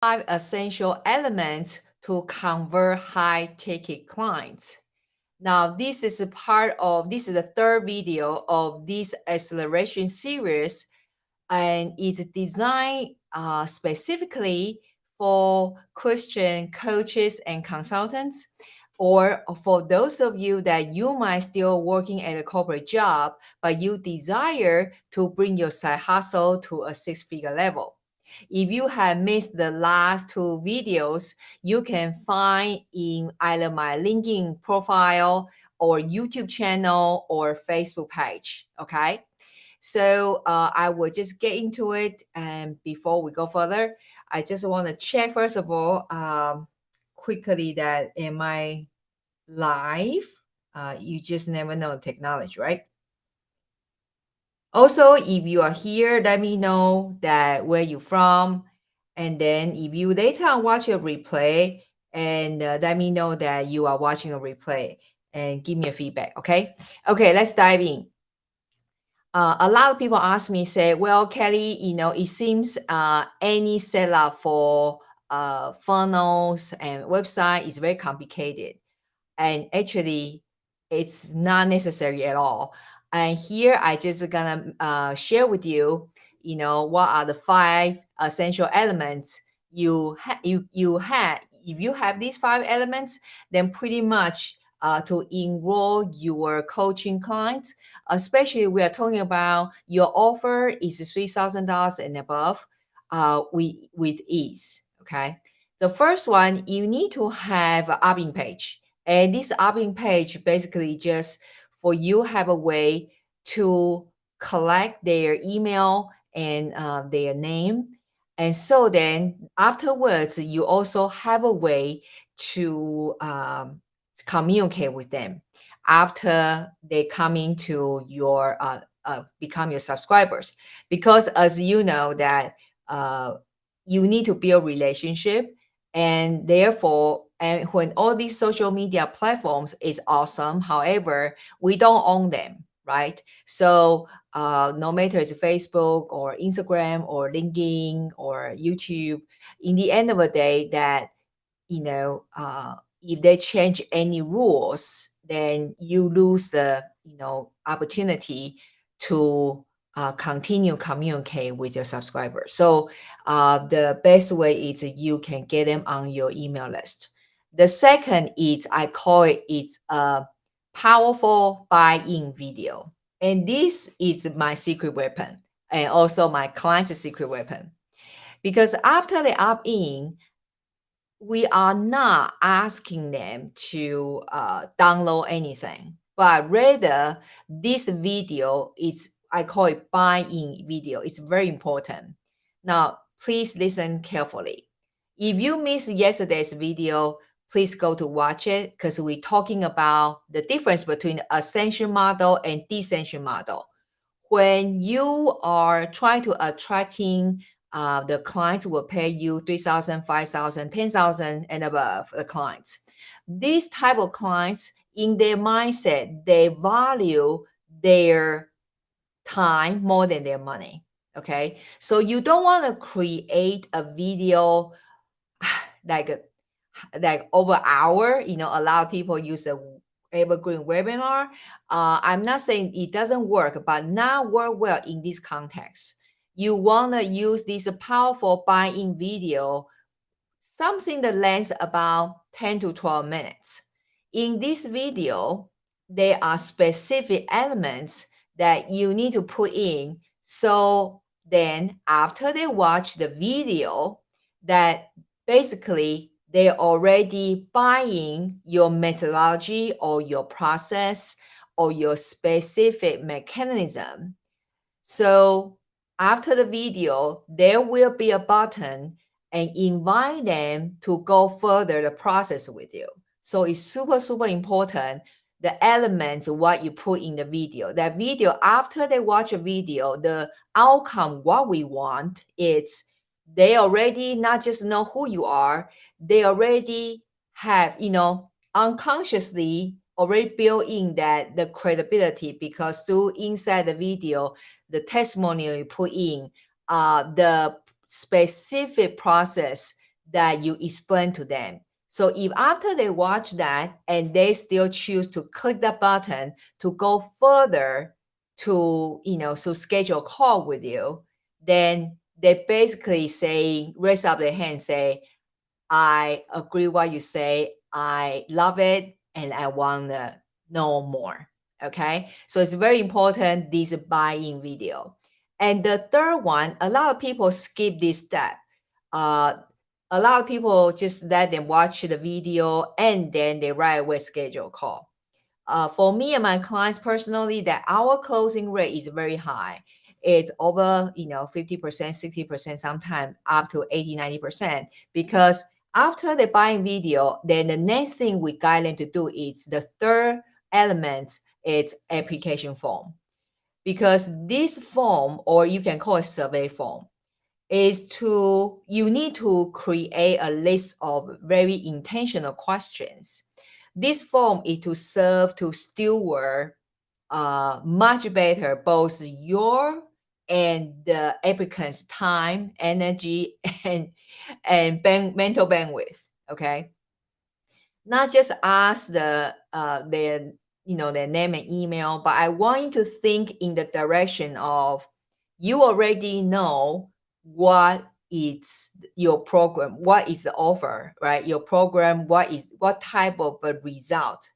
5 essential elements to convert high-ticket clients. Now, this is the third video of this acceleration series, and it's designed specifically for Christian coaches and consultants, or for those of you that you might still working at a corporate job, but you desire to bring your side hustle to a six-figure level. If you have missed the last two videos, you can find in either my LinkedIn profile or YouTube channel or Facebook page. Okay. So I will just get into it. And before we go further, I just want to check, first of all, quickly, that am I live? You just never know technology, right? Also, if you are here, let me know that where you're from. And then if you later on watch a replay, and let me know that you are watching a replay and give me a feedback, okay? Okay, let's dive in. A lot of people ask me, say, well, Kelly, it seems any setup for funnels and website is very complicated. And actually, it's not necessary at all. And here I just gonna share with you, what are the 5 essential elements you have. If you have these 5 elements, then pretty much to enroll your coaching clients, especially we are talking about your offer is $3,000 and above, with ease. Okay. The first one, you need to have an opt-in page. And this opt-in page basically just for you have a way to collect their email and their name. And so then afterwards, you also have a way to communicate with them after they come into your become your subscribers. Because as you know that you need to build relationship, and therefore, and when all these social media platforms is awesome, however, we don't own them, right? So no matter it's Facebook or Instagram or LinkedIn or YouTube, in the end of the day, that if they change any rules, then you lose the opportunity to continue communicate with your subscribers. So the best way is you can get them on your email list. The second is, I call it's a powerful buy-in video. And this is my secret weapon and also my client's secret weapon. Because after they opt in, we are not asking them to download anything, but rather this video is, I call it buy-in video. It's very important. Now, please listen carefully. If you missed yesterday's video, please go to watch it, because we're talking about the difference between ascension model and descension model. When you are trying to attracting the clients will pay you 3,000, 5,000, 10,000 and above, the clients. These type of clients, in their mindset, they value their time more than their money. Okay. So you don't want to create a video like over hour. A lot of people use a evergreen webinar. I'm not saying it doesn't work, but not work well in this context. You want to use this powerful buy-in video, something that lengths about 10 to 12 minutes. In this video, there are specific elements that you need to put in. So then after they watch the video, that basically they're already buying your methodology or your process or your specific mechanism. So after the video, there will be a button and invite them to go further the process with you. So it's super, super important, the elements, what you put in the video. That video, after they watch a video, the outcome, what we want is they already not just know who you are, they already have, unconsciously already built in that the credibility, because through inside the video, the testimonial you put in, the specific process that you explain to them. So if after they watch that and they still choose to click that button to go further to, so schedule a call with you, then they basically say, raise up their hand, say, I agree what you say. I love it and I want to know more. Okay. So it's very important, this buy-in video. And the third one, a lot of people skip this step. Uh, a lot of people just let them watch the video and then they right away schedule a call. For me and my clients personally, that our closing rate is very high. It's over, 50%, 60%, sometimes up to 80, 90%. Because after they buy video, then the next thing we guide them to do is the third element, it's application form. Because this form, or you can call it survey form, you need to create a list of very intentional questions. This form is to serve to steward much better both your and the applicant's time, energy, and mental bandwidth. Okay, not just ask their name and email, but I want you to think in the direction of you already know what is your program, what is the offer, right? Your program, what type of a result,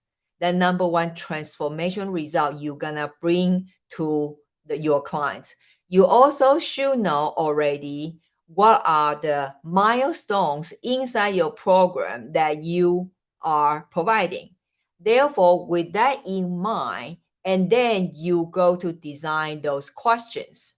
the number one transformation result you're gonna bring to your clients. You also should know already what are the milestones inside your program that you are providing. Therefore, with that in mind, and then you go to design those questions.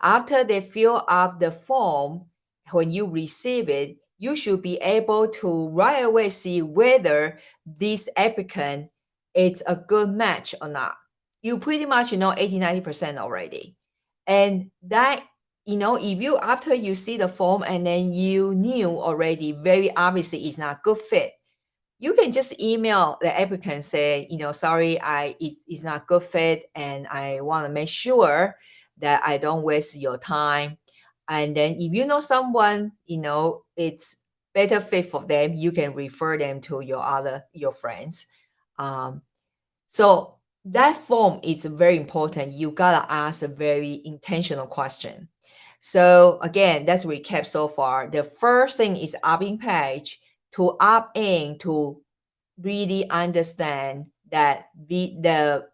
After they fill out the form, when you receive it, you should be able to right away see whether this applicant is a good match or not. You pretty much know 80, 90% already. And that, if you, after you see the form and then you knew already, very obviously it's not good fit, you can just email the applicant, say, sorry, it's not good fit, and I want to make sure that I don't waste your time. And then if you know someone, it's better fit for them, you can refer them to your friends. So that form is very important. You gotta ask a very intentional question. So again, let's recap so far. The first thing is opt-in page, to opt in to really understand that the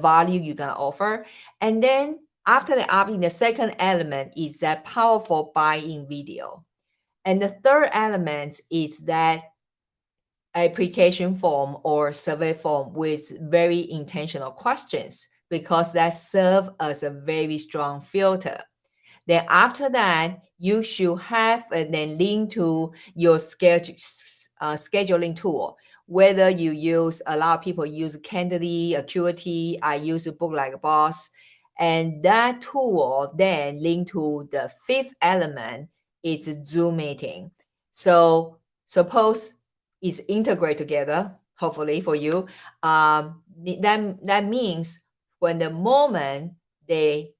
value you're gonna offer. And then after the opt-in, the second element is that powerful buy-in video. And the third element is that application form or survey form with very intentional questions, because that serve as a very strong filter. Then after that, you should have and then link to your scheduling tool. Whether you use, a lot of people use Candidly, Acuity, I use a Book Like a Boss. And that tool then link to the fifth element, is Zoom meeting. So suppose it's integrated together, hopefully for you. That means when the moment they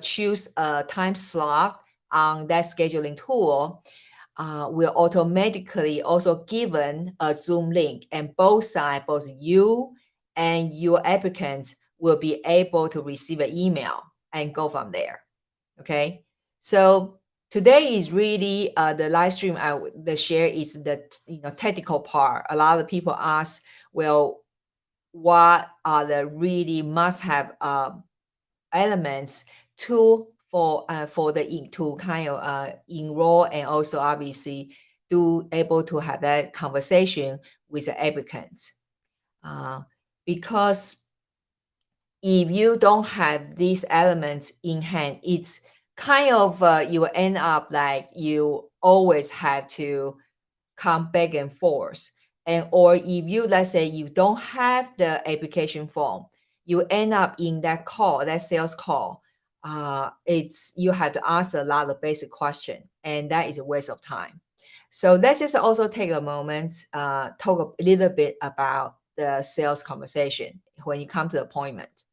choose a time slot on that scheduling tool, will automatically also given a Zoom link, and both sides, both you and your applicants, will be able to receive an email and go from there. Okay, so today is really the live stream. The share is the technical part. A lot of people ask, well, what are the really must-have elements to to kind of enroll, and also obviously to able to have that conversation with the applicants, because if you don't have these elements in hand, it's kind of you end up like you always have to come back and forth. And or if you, let's say, you don't have the application form, you end up in that call, that sales call, it's you have to ask a lot of basic questions, and that is a waste of time. So let's just also take a moment, talk a little bit about the sales conversation when you come to the appointment.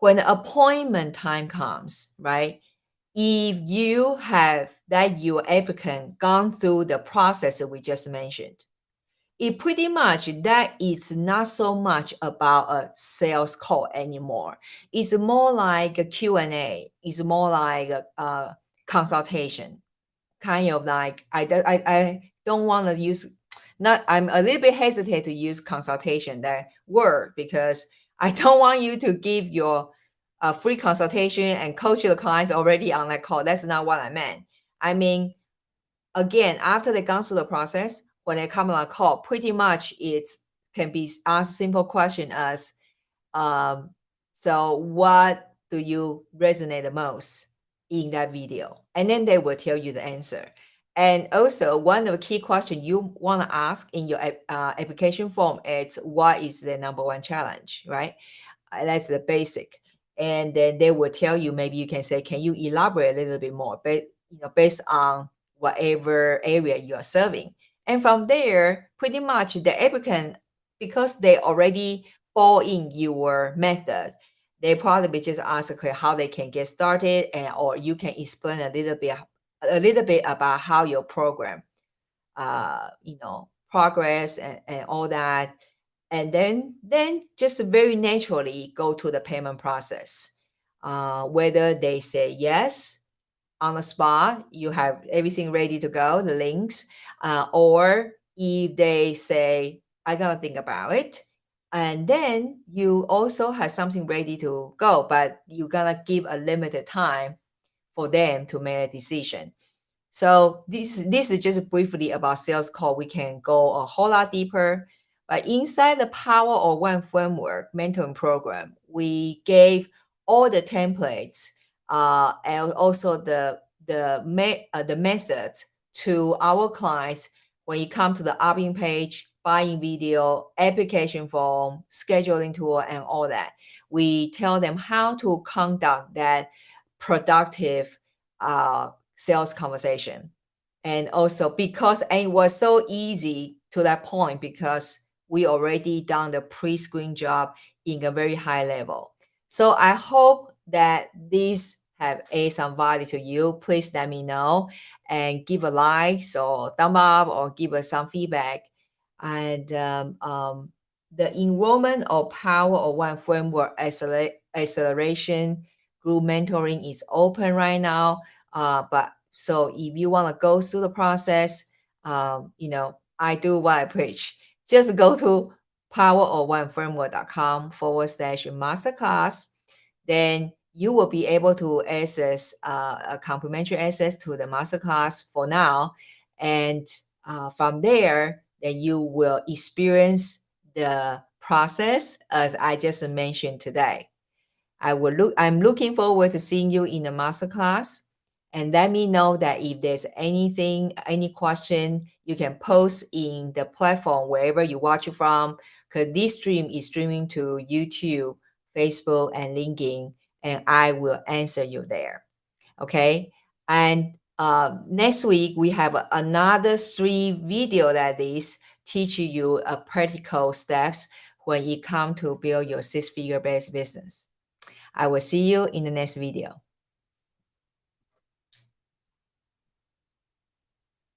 When the appointment time comes, right? if you have that your applicant gone through the process that we just mentioned, it pretty much that is not so much about a sales call anymore. It's more like a Q&A. It's more like a consultation, kind of like I don't want to use, not, I'm a little bit hesitate to use consultation, that word, because I don't want you to give your free consultation and coach your clients already on that call. That's not what I meant. I mean, again, after they gone through the process, when they come on a call, pretty much it's can be asked simple question as, um, so what do you resonate the most in that video? And then they will tell you the answer. And also, one of the key questions you want to ask in your application form is, what is the number one challenge, right? That's the basic. And then they will tell you, maybe you can say, can you elaborate a little bit more, but based on whatever area you are serving. And from there, pretty much the applicant, because they already fall in your method, they probably just ask, okay, how they can get started, and or you can explain a little bit about how your program progress and all that. And then just very naturally go to the payment process. Whether they say yes on the spot, you have everything ready to go, the links, or if they say, I gotta think about it, and then you also have something ready to go, but you're gonna give a limited time for them to make a decision. So this is just briefly about sales call. We can go a whole lot deeper, but inside the Power of One framework mentoring program, we gave all the templates and also the methods to our clients when you come to the opt-in page, buying video, application form, scheduling tool, and all that. We tell them how to conduct that productive sales conversation. And also because it was so easy to that point, because we already done the pre-screen job in a very high level. So I hope that these have added some value to you. Please let me know and give a like or thumb up or give us some feedback. And the enrollment of Power of One framework acceleration group mentoring is open right now. But so if you want to go through the process, I do what I preach. Just go to powerofoneframework.com/masterclass. Then you will be able to access a complimentary access to the masterclass for now. And from there, then you will experience the process as I just mentioned today. I'm looking forward to seeing you in the masterclass. And let me know that if there's anything, any question, you can post in the platform wherever you watch it from, because this stream is streaming to YouTube, Facebook, and LinkedIn, and I will answer you there. Okay. And next week we have another 3 video that is teaching you a practical steps when you come to build your 6-figure based business. I will see you in the next video.